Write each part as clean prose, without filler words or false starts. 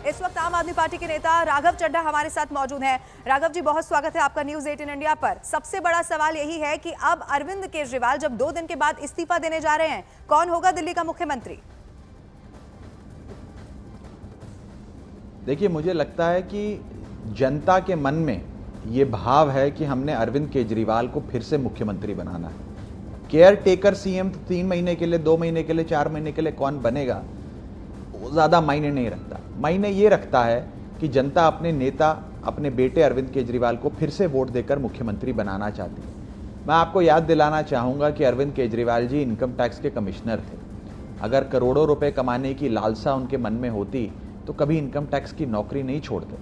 इस वक्त आम आदमी पार्टी के नेता राघव चड्ढा हमारे साथ मौजूद हैं। राघव जी, बहुत स्वागत है आपका न्यूज़ 18 इंडिया पर। सबसे बड़ा सवाल यही है कि अब अरविंद केजरीवाल जब 2 दिन के बाद इस्तीफा देने जा रहे हैं, कौन होगा दिल्ली का मुख्यमंत्री? देखिए, मुझे लगता है कि जनता के मन में ये भाव है कि हमने अरविंद केजरीवाल को फिर से मुख्यमंत्री बनाना है। केयर टेकर सीएम 3 महीने के लिए, 2 महीने के लिए, 4 महीने के लिए कौन बनेगा, वो ज़्यादा मायने नहीं रखता। मायने ये रखता है कि जनता अपने नेता, अपने बेटे अरविंद केजरीवाल को फिर से वोट देकर मुख्यमंत्री बनाना चाहती है। मैं आपको याद दिलाना चाहूँगा कि अरविंद केजरीवाल जी इनकम टैक्स के कमिश्नर थे। अगर करोड़ों रुपए कमाने की लालसा उनके मन में होती तो कभी इनकम टैक्स की नौकरी नहीं छोड़ते,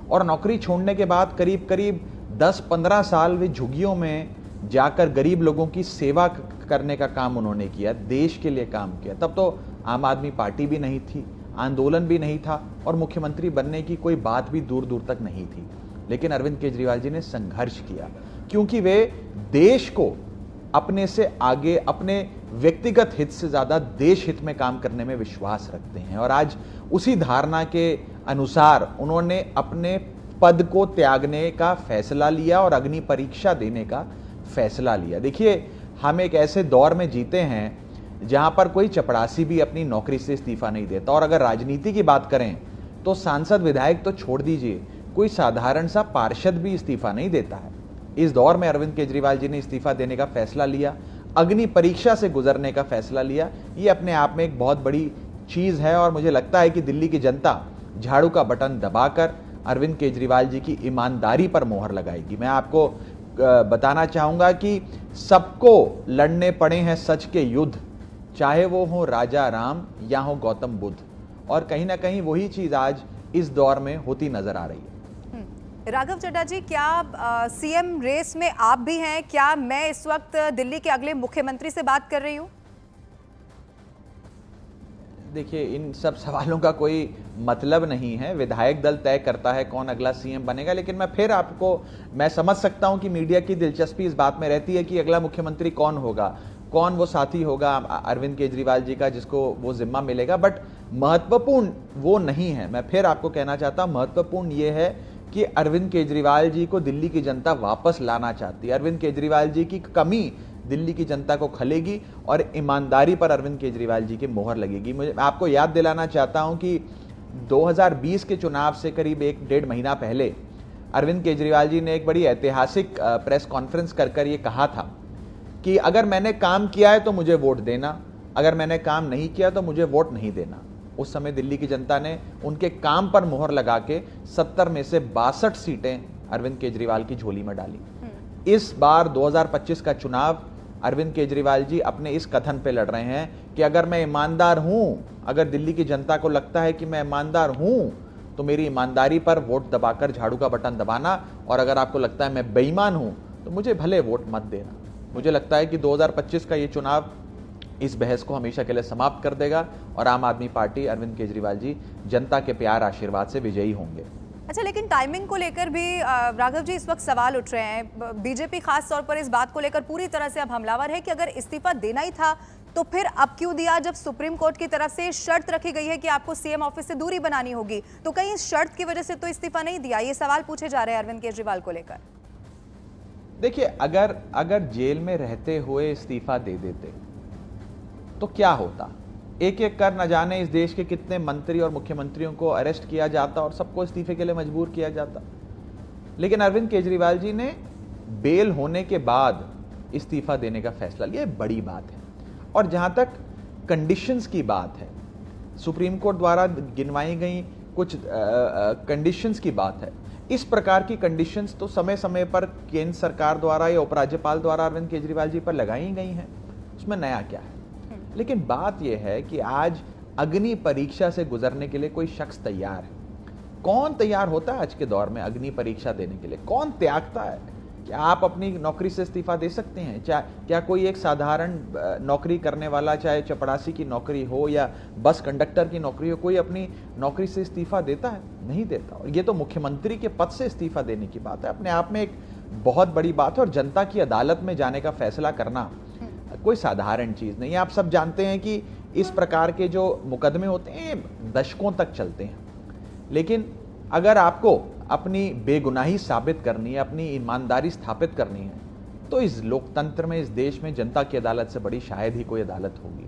और नौकरी छोड़ने के बाद करीब करीब 10-15 साल वे झुग्गियों में जाकर गरीब लोगों की सेवा करने का काम उन्होंने किया, देश के लिए काम किया। तब तो आम आदमी पार्टी भी नहीं थी, आंदोलन भी नहीं था, और मुख्यमंत्री बनने की कोई बात भी दूर दूर तक नहीं थी। लेकिन अरविंद केजरीवाल जी ने संघर्ष किया, क्योंकि वे देश को अपने से आगे, अपने व्यक्तिगत हित से ज्यादा देश हित में काम करने में विश्वास रखते हैं। और आज उसी धारणा के अनुसार उन्होंने अपने पद को त्यागने का फैसला लिया और अग्नि परीक्षा देने का फैसला लिया। देखिए, हम एक ऐसे दौर में जीते हैं जहां पर कोई चपरासी भी अपनी नौकरी से इस्तीफा नहीं देता। और अगर राजनीति की बात करें तो सांसद विधायक तो छोड़ दीजिए, कोई साधारण सा पार्षद भी इस्तीफा नहीं देता है। इस दौर में अरविंद केजरीवाल जी ने इस्तीफा देने का फैसला लिया, अग्नि परीक्षा से गुजरने का फैसला लिया। ये अपने आप में एक बहुत बड़ी चीज है, और मुझे लगता है कि दिल्ली की जनता झाड़ू का बटन दबाकर अरविंद केजरीवाल जी की ईमानदारी पर मोहर लगाएगी। मैं आपको बताना चाहूंगा कि सबको लड़ने पड़े हैं सच के युद्ध, चाहे वो हो राजा राम या हो गौतम बुद्ध, और कहीं ना कहीं वही चीज आज इस दौर में होती नजर आ रही है। राघव चड्ढा जी, क्या सीएम रेस में आप भी हैं? क्या मैं इस वक्त दिल्ली के अगले मुख्यमंत्री से बात कर रही हूं? देखिए, इन सब सवालों का कोई मतलब नहीं है। विधायक दल तय करता है कौन अगला सीएम बनेगा। लेकिन मैं समझ सकता हूं कि मीडिया की दिलचस्पी इस बात में रहती है कि अगला मुख्यमंत्री कौन होगा, कौन वो साथी होगा अरविंद केजरीवाल जी का जिसको वो जिम्मा मिलेगा। बट महत्वपूर्ण वो नहीं है। मैं फिर आपको कहना चाहता हूं, महत्वपूर्ण ये है कि अरविंद केजरीवाल जी को दिल्ली की जनता वापस लाना चाहती है। अरविंद केजरीवाल जी की कमी दिल्ली की जनता को खलेगी, और ईमानदारी पर अरविंद केजरीवाल जी की मोहर लगेगी। मैं आपको याद दिलाना चाहता हूं कि 2020 के चुनाव से करीब 1-1.5 महीना पहले अरविंद केजरीवाल जी ने एक बड़ी ऐतिहासिक प्रेस कॉन्फ्रेंस कर ये कहा था कि अगर मैंने काम किया है तो मुझे वोट देना, अगर मैंने काम नहीं किया तो मुझे वोट नहीं देना। उस समय दिल्ली की जनता ने उनके काम पर मोहर लगा के 70 में से 62 सीटें अरविंद केजरीवाल की झोली में डाली। इस बार 2025 का चुनाव अरविंद केजरीवाल जी अपने इस कथन पे लड़ रहे हैं कि अगर मैं ईमानदार हूं, अगर दिल्ली की जनता को लगता है कि मैं ईमानदार हूं, तो मेरी ईमानदारी पर वोट दबाकर झाड़ू का बटन दबाना, और अगर आपको लगता है मैं बेईमान हूं तो मुझे भले वोट मत देना। मुझे लगता है कि 2025 का ये चुनाव इस बहस को हमेशा के लिए समाप्त कर देगा, और आम आदमी पार्टी, अरविंद केजरीवाल जी जनता के प्यार आशीर्वाद से विजयी होंगे। अच्छा, लेकिन टाइमिंग को लेकर भी राघव जी इस वक्त सवाल उठ रहे हैं। बीजेपी खास तौर पर इस बात को लेकर पूरी तरह से अब हमलावर है कि अगर इस्तीफा देना ही था तो फिर अब क्यों दिया, जब सुप्रीम कोर्ट की तरफ से शर्त रखी गई है कि आपको सीएम ऑफिस से दूरी बनानी होगी, तो कहीं इस शर्त की वजह से तो इस्तीफा नहीं दिया? ये सवाल पूछे जा रहे हैं अरविंद केजरीवाल को लेकर। देखिए, अगर जेल में रहते हुए इस्तीफा दे देते तो क्या होता? एक एक कर न जाने इस देश के कितने मंत्री और मुख्यमंत्रियों को अरेस्ट किया जाता और सबको इस्तीफे के लिए मजबूर किया जाता। लेकिन अरविंद केजरीवाल जी ने बेल होने के बाद इस्तीफा देने का फैसला लिया, बड़ी बात है। और जहां तक कंडीशंस की बात है, सुप्रीम कोर्ट द्वारा गिनवाई गई कुछ कंडीशंस की बात है। इस प्रकार की कंडीशंस तो समय समय पर केंद्र सरकार द्वारा या उपराज्यपाल द्वारा अरविंद केजरीवाल जी पर लगाई गई हैं, उसमें नया क्या है? लेकिन बात यह है कि आज अग्नि परीक्षा से गुजरने के लिए कोई शख्स तैयार है। कौन तैयार होता है आज के दौर में अग्नि परीक्षा देने के लिए? कौन त्यागता है? क्या आप अपनी नौकरी से इस्तीफा दे सकते हैं? क्या कोई एक साधारण नौकरी करने वाला, चाहे चपरासी की नौकरी हो या बस कंडक्टर की नौकरी हो, कोई अपनी नौकरी से इस्तीफा देता है? नहीं देता। और ये तो मुख्यमंत्री के पद से इस्तीफा देने की बात है, अपने आप में एक बहुत बड़ी बात है। और जनता की अदालत में जाने का फैसला करना कोई साधारण चीज नहीं है। आप सब जानते हैं कि इस प्रकार के जो मुकदमे होते हैं दशकों तक चलते हैं। लेकिन अगर आपको अपनी बेगुनाही साबित करनी है, अपनी ईमानदारी स्थापित करनी है, तो इस लोकतंत्र में, इस देश में जनता की अदालत से बड़ी शायद ही कोई अदालत होगी।